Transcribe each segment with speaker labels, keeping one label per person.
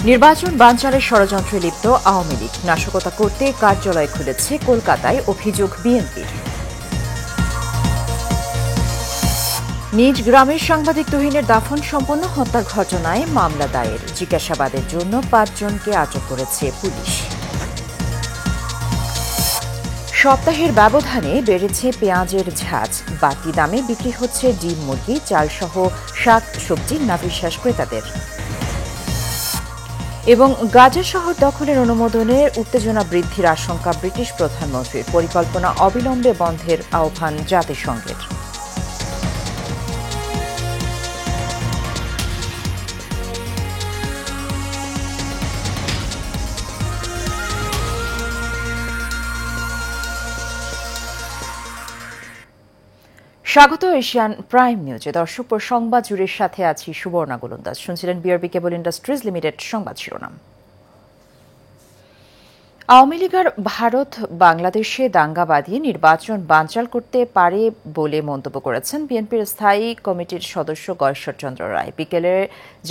Speaker 1: নির্বাচন বানচালের ষড়যন্ত্রে লিপ্ত আওয়ামী লীগ নাশকতা করতে কার্যালয় খুলেছে কলকাতায়, অভিযোগ বিএনপির। নিজ গ্রামের সাংবাদিক তুহিনের দাফন সম্পন্ন হত্যার ঘটনায় মামলা দায়ের, জিজ্ঞাসাবাদের জন্য ৫ জনকে আটক করেছে পুলিশ। সপ্তাহের ব্যবধানে বেড়েছে পেঁয়াজের ঝাঁজ, বাড়তি দামে বিক্রি হচ্ছে ডিম, মুরগি, চালসহ শাক সবজি, নাভিশ্বাস ক্রেতাদের। এবং গাজা শহর দখলের অনুমোদনে উত্তেজনা বৃদ্ধির আশঙ্কা ব্রিটিশ প্রধানমন্ত্রীর, পরিকল্পনা অবিলম্বে বন্ধের আহ্বান জাতিসংঘের। স্বাগত এশিয়ান প্রাইম নিউজে। দর্শক, সংবাদ জুড়ের সাথে আছি সুবর্ণা গোলন্দাজ। শুনছিলেন বিআরবি কেবল ইন্ডাস্ট্রিজ লিমিটেড সংবাদ শিরোনাম। আওয়ামী লীগ আর ভারত বাংলাদেশে দাঙ্গা বাঁধিয়ে নির্বাচন বানচাল করতে পারে বলে মন্তব্য করেছেন বিএনপির স্থায়ী কমিটির সদস্য গয়েশ্বরচন্দ্র রায়। বিকেলে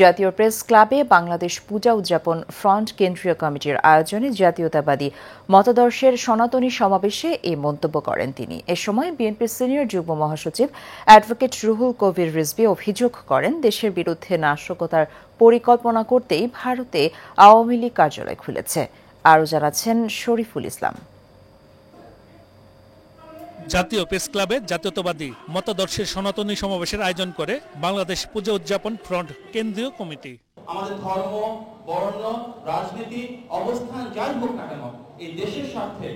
Speaker 1: জাতীয় প্রেস ক্লাবে বাংলাদেশ পূজা উদযাপন ফ্রন্ট কেন্দ্রীয় কমিটির আয়োজনে জাতীয়তাবাদী মতাদর্শের সনাতনী সমাবেশে এই মন্তব্য করেন তিনি। এ সময় বিএনপির সিনিয়র যুগ্ম মহাসচিব অ্যাডভোকেট রুহুল কবির রিজভী অভিযোগ করেন, দেশের বিরুদ্ধে নাশকতার পরিকল্পনা করতেই ভারতে আওয়ামী লীগ কার্যালয় খুলেছে। আরও জানাচ্ছেন শরীফুল ইসলাম।
Speaker 2: জাতীয় প্রেস ক্লাবে জাতীয়তাবাদী মতাদর্শের সনাতনী সমাবেশের আয়োজন করে বাংলাদেশ পূজা উদযাপন ফ্রন্ট কেন্দ্রীয় কমিটি।
Speaker 3: আমাদের ধর্ম, বর্ণ, রাজনীতি, অবস্থান যাই হোক না কেন, এই দেশের স্বার্থে,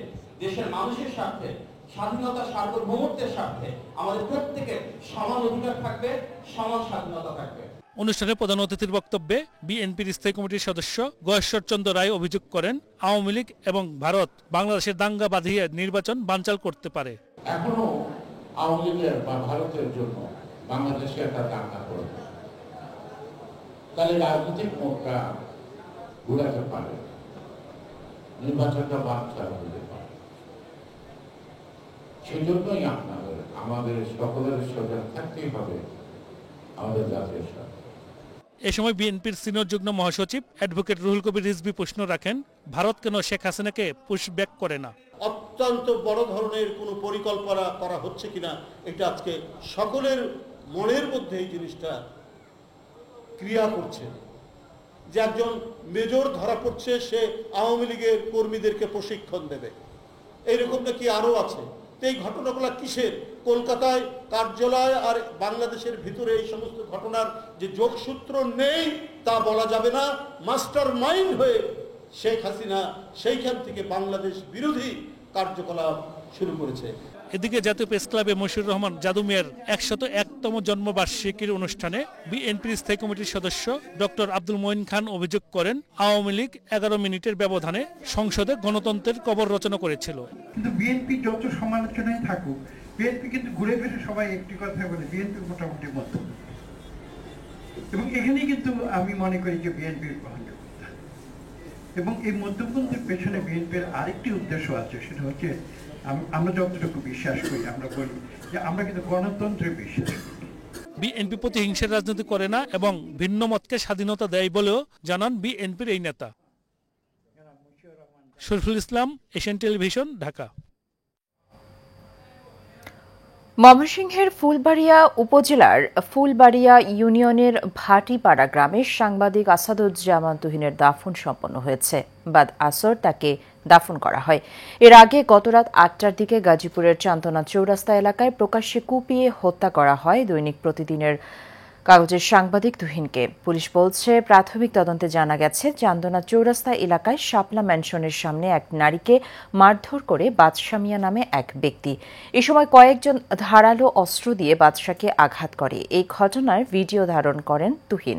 Speaker 3: দেশের মানুষের স্বার্থে, স্বাধীনতা সার্বভৌমত্বের স্বার্থে আমাদের প্রত্যেকের সমান অধিকার থাকবে, সমান স্বাধীনতা থাকবে।
Speaker 2: অনুষ্ঠানে প্রধান অতিথির বক্তব্যে বিএনপির স্থায়ী কমিটির সদস্য গয়েশ্বরচন্দ্র রায় অভিযোগ করেন, আওয়ামী লীগ এবং ভারত বাংলাদেশের দাঙ্গা বাঁধিয়ে নির্বাচন বানচাল করতে পারে।
Speaker 4: এখনো আওয়ামী লীগের বা ভারতের জন্য বাংলাদেশে একটা দাঙ্গা করবে, তাহলে রাজনৈতিক মোড়টা ঘুরাতে পারে, নির্বাচনটা বানচাল হতে পারে। সেজন্যই আমাদের সকলের সজাগ থাকতেই হবে আমাদের জাতীয় স্বার্থে।
Speaker 2: এ সময় বিএনপির সিনিয়র যুগ্ম মহাসচিব অ্যাডভোকেট রুহুল কবির রিজভী প্রশ্ন রাখেন, ভারত কেন শেখ হাসিনাকে পুশব্যাক করে না?
Speaker 5: অত্যন্ত বড় ধরনের কোনো পরিকল্পনা করা হচ্ছে কিনা এটা আজকে সকলের মনের মধ্যে এই জিনিসটা ক্রিয়া করছে। যে একজন মেজর ধরা পড়ছে, সে আওয়ামী লীগের কর্মীদেরকে প্রশিক্ষণ দেবে, এইরকম নাকি আরও আছে। এই ঘটনাগুলো কিসের? কলকাতায় কার্যালয় আর বাংলাদেশের ভিতরে এই সমস্ত ঘটনার যে যোগসূত্র নেই তা বলা যাবে না। মাস্টার মাইন্ড হয়ে শেখ হাসিনা সেইখান থেকে বাংলাদেশ বিরোধী কার্যকলাপ শুরু করেছে।
Speaker 2: এদিকে জাতীয় প্রেস ক্লাবে মশিউর রহমান জাদু মিয়ার ১০১তম জন্মবার্ষিকীর অনুষ্ঠানে বিএনপির স্থায়ী কমিটির সদস্য ডক্টর আব্দুল মঈন খান অভিযোগ করেন, আওয়ামী লীগ ১১ মিনিটের ব্যবধানে সংসদে গণতন্ত্রের কবর রচনা করেছিল।
Speaker 6: কিন্তু বিএনপি যত সমালোচনায় থাকুক, বিএনপি কিন্তু ঘুরে ফিরে সবাই একটি কথা বলে, বিএনপি মোটামুটি মত। এবং এখানেই কিন্তু আমি মনে করি যে বিএনপির গ্রহণযোগ্যতা এবং এই মধ্যপন্থীর পেছনে বিএনপির আরেকটি উদ্দেশ্য আছে, সেটা হচ্ছে আমরা যতটুকু বিশ্বাস করি, আমরা বলি যে আমরা কিন্তু গণতন্ত্রে বিশ্বাস করি।
Speaker 2: বিএনপি প্রতিহিংসার রাজনীতি করে না এবং ভিন্ন মতকে স্বাধীনতা দেয় বলেও জানান বিএনপির এই নেতা। Shariful Islam, Asian television, Dhaka.
Speaker 1: ময়মনসিংহের ফুলবাড়িয়া উপজেলার ফুলবাড়িয়া ইউনিয়নের ভাটিপাড়া গ্রামের সাংবাদিক আসাদুজ্জামান তুহিনের দাফন সম্পন্ন হয়েছে। বাদ আসর তাকে দাফন করা হয়। এর আগে গতরাত ৮টার দিকে গাজীপুরের চান্দনা চৌরাস্তা এলাকায় প্রকাশ্যে কুপিয়ে হত্যা করা হয় দৈনিক প্রতিদিনের কাগজের সাংবাদিক তুহিনকে। পুলিশ বলছে, প্রাথমিক তদন্তে জানা গেছে, চান্দনা চৌরাস্তা এলাকায় শাপলা ম্যানশনের সামনে এক নারীকে মারধর করে বাদশা মিয়া নামে এক ব্যক্তি। এ সময় কয়েকজন ধারালো অস্ত্র দিয়ে বাদশাকে আঘাত করে। এই ঘটনার ভিডিও ধারণ করেন তুহিন।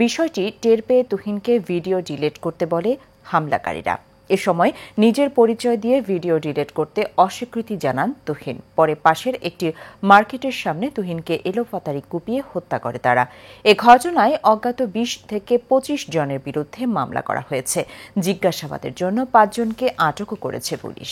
Speaker 1: বিষয়টি টের পেয়ে তুহিনকে ভিডিও ডিলিট করতে বলে হামলাকারীরা। এ সময় নিজের পরিচয় দিয়ে ভিডিও ডিলিট করতে অস্বীকৃতি জানান তুহিন। পরে পাশের একটি মার্কেটের সামনে তুহিনকে এলোপাতাড়ি কুপিয়ে হত্যা করে তারা। এ ঘটনায় অজ্ঞাত ২০ থেকে ২৫ জনের বিরুদ্ধে মামলা করা হয়েছে। জিজ্ঞাসাবাদের জন্য ৫ জনকে আটকও করেছে পুলিশ।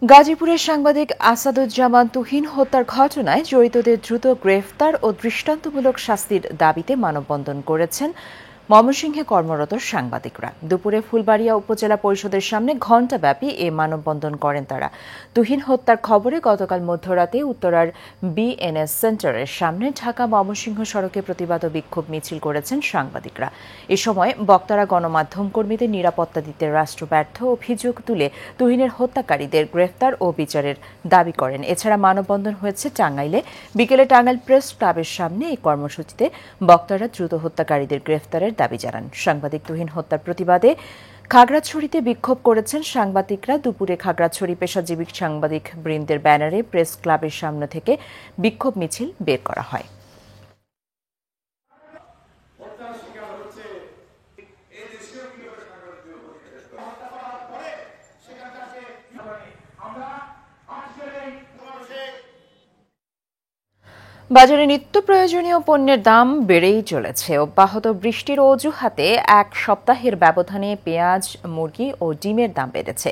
Speaker 1: গাজীপুরের সাংবাদিক আসাদুজ্জামান তুহিন হত্যার ঘটনায় জড়িতদের দ্রুত গ্রেফতার ও দৃষ্টান্তমূলক শাস্তির দাবিতে মানববন্ধন করেছেন ময়মনসিংহে কর্মরত সাংবাদিকরা। দুপুরে ফুলবাড়িয়া উপজেলা পরিষদের সামনে ঘণ্টাব্যাপী এ মানববন্ধন করেন তারা। তুহিন হত্যার খবরে গতকাল মধ্যরাতে উত্তরার বিএনএস সেন্টারের সামনে ঢাকা ময়মনসিংহ সড়কে প্রতিবাদ ও বিক্ষোভ মিছিল করেছেন সাংবাদিকরা। এ সময় বক্তারা গণমাধ্যম কর্মীদের নিরাপত্তা দিতে রাষ্ট্র ব্যর্থ অভিযোগ তুলে তুহিনের হত্যাকারীদের গ্রেফতার ও বিচারের দাবি করেন। এছাড়া মানববন্ধন হয়েছে টাঙ্গাইলে। বিকেলে টাঙ্গাইল প্রেস ক্লাবের সামনে এই কর্মসূচিতে বক্তারা দ্রুত হত্যাকারীদের গ্রেফতারের দাবি জানান। সাংবাদিক তুহিন হত্যার প্রতিবাদে খাগড়াছড়িতে বিক্ষোভ করেছেন সাংবাদিকরা। দুপুরে খাগড়াছড়ি পেশাজীবী সাংবাদিক বৃন্দের ব্যানারে প্রেস ক্লাবের সামনে থেকে বিক্ষোভ মিছিল বের করা হয়। বাজারে নিত্য প্রয়োজনীয় পণ্যের দাম বেড়েই চলেছে। অব্যাহত বৃষ্টির অজুহাতে এক সপ্তাহের ব্যবধানে পেঁয়াজ, মুরগি ও ডিমের দাম বেড়েছে।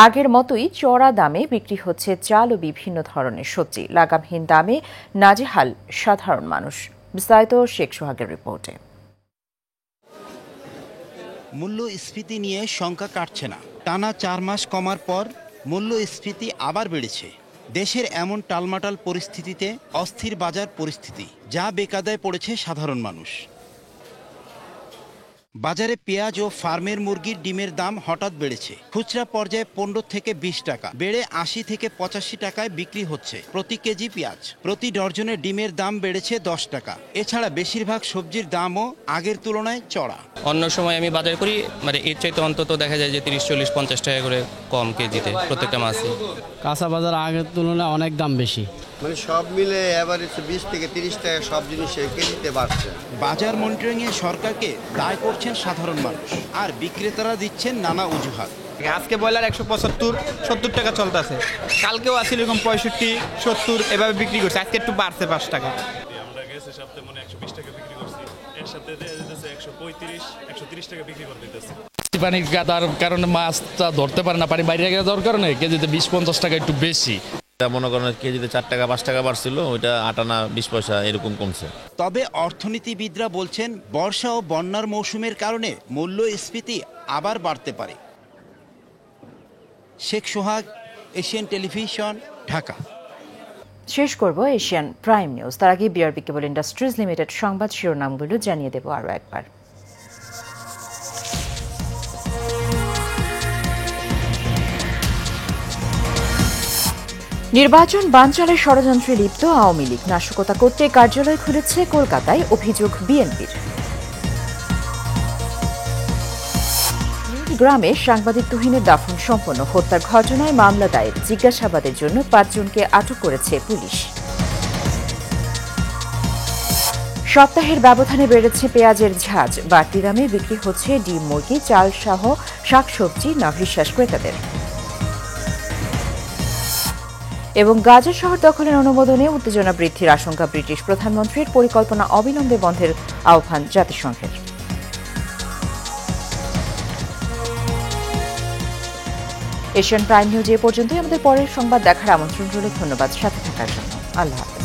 Speaker 1: আগের মতোই চড়া দামে বিক্রি হচ্ছে চাল ও বিভিন্ন ধরনের সবজি। লাগামহীন দামে নাজেহাল সাধারণ মানুষ। বিস্তারিত শেখ সোহাগের রিপোর্টে।
Speaker 7: মূল্যস্ফীতি নিয়ে শঙ্কা কাটছে না। টানা 4 মাস কমার পর মূল্যস্ফীতি আবার বেড়েছে। দেশের এমন টালমাটাল পরিস্থিতিতে অস্থির বাজার পরিস্থিতি, যা বেকায়দায় পড়েছে সাধারণ মানুষ। বাজারে পেঁয়াজ ও ফার্মের মুরগির ডিমের দাম হঠাৎ বেড়েছে। খুচরা পর্যায়ে 15 থেকে 20 টাকা বেড়ে 80 থেকে 85 টাকায় বিক্রি হচ্ছে প্রতি কেজি পেঁয়াজ। প্রতি ডর্জনে ডিমের দাম বেড়েছে 10 টাকা। এছাড়া বেশিরভাগ সবজির দামও আগের তুলনায় চড়া।
Speaker 8: অন্য সময় আমি বাজার করি এর চাইতে অন্তত দেখা যায় যে 30, 40, 50 টাকা করে কম কেজিতে প্রত্যেকটা মাছই।
Speaker 9: কাঁচা বাজার আগের তুলনায় অনেক দাম বেশি।
Speaker 10: সব মিলে এভারেজ 20 থেকে 30 টাকা সব জিনিসের কেজিতে বাড়ছে।
Speaker 7: বাজার মনিটরিংয়ে সরকারকে দায় করছেন সাধারণ মানুষ, আর বিক্রেতারা দিচ্ছেন নানা অজুহাত।
Speaker 11: আজকে ব্রয়লার 175, 70 টাকা চলতেছে। কালকেও আসলে এরকম 65, 70 এভাবে বিক্রি করছে। আজকে একটু বাড়ছে 5 টাকা।
Speaker 2: আমরা গেছে সপ্তাহে 120 টাকা বিক্রি করছি, এর সাথে 135, 130 টাকা বিক্রি করে দিতেছে।
Speaker 12: পানি কাটার কারণে মাছটা ধরতে পারে না, পানি বাইরে যাওয়ার কারণে কেজিতে 20-50 টাকা একটু বেশি।
Speaker 13: মনে করেন কেজিতে 4 টাকা 5 টাকা বাড়ছিল, ওইটা 8 আনা 20 পয়সা এরকম কমছে।
Speaker 7: তবে অর্থনীতিবিদরা বলছেন বর্ষা ও বন্যার মৌসুমের কারণে মূল্যস্ফীতি আবার বাড়তে পারে। শেখ সোহাগ, এশিয়ান টেলিভিশন, ঢাকা।
Speaker 1: শেষ করব এশিয়ান প্রাইম নিউজ। তার আগে বিআরবি কেবল ইন্ডাস্ট্রিজ লিমিটেড সংবাদ শিরোনামগুলো জানিয়ে দেব আরও একবার। নির্বাচন বানচালের ষড়যন্ত্রে লিপ্ত আওয়ামী লীগ। নাশকতা করতে কার্যালয় খুলেছে কলকাতায়, অভিযোগ বিএনপির। গ্রামে সাংবাদিক তুহিনের দাফন সম্পন্ন। হত্যার ঘটনায় মামলা দায়ের। জিজ্ঞাসাবাদের জন্য 5 জনকে আটক করেছে পুলিশ। সপ্তাহের ব্যবধানে বেড়েছে পেঁয়াজের ঝাঁজ। বাড়তি দামে বিক্রি হচ্ছে ডিম, মুরগি, চাল সহ শাকসবজি। নাভিশ্বাস ক্রেতাদের। এবং গাজা শহর দখলের অনুমোদনে উত্তেজনা বৃদ্ধির আশঙ্কা। ব্রিটিশ প্রধানমন্ত্রীর পরিকল্পনা অবিলম্বে বন্ধের আহ্বান জাতিসংঘের। এশিয়ান প্রাইম নিউজ এ পর্যন্তই। আমাদের পরের সংবাদ দেখার আমন্ত্রণ রইল। ধন্যবাদ সাথে থাকার জন্য। আল্লাহ হাফেজ।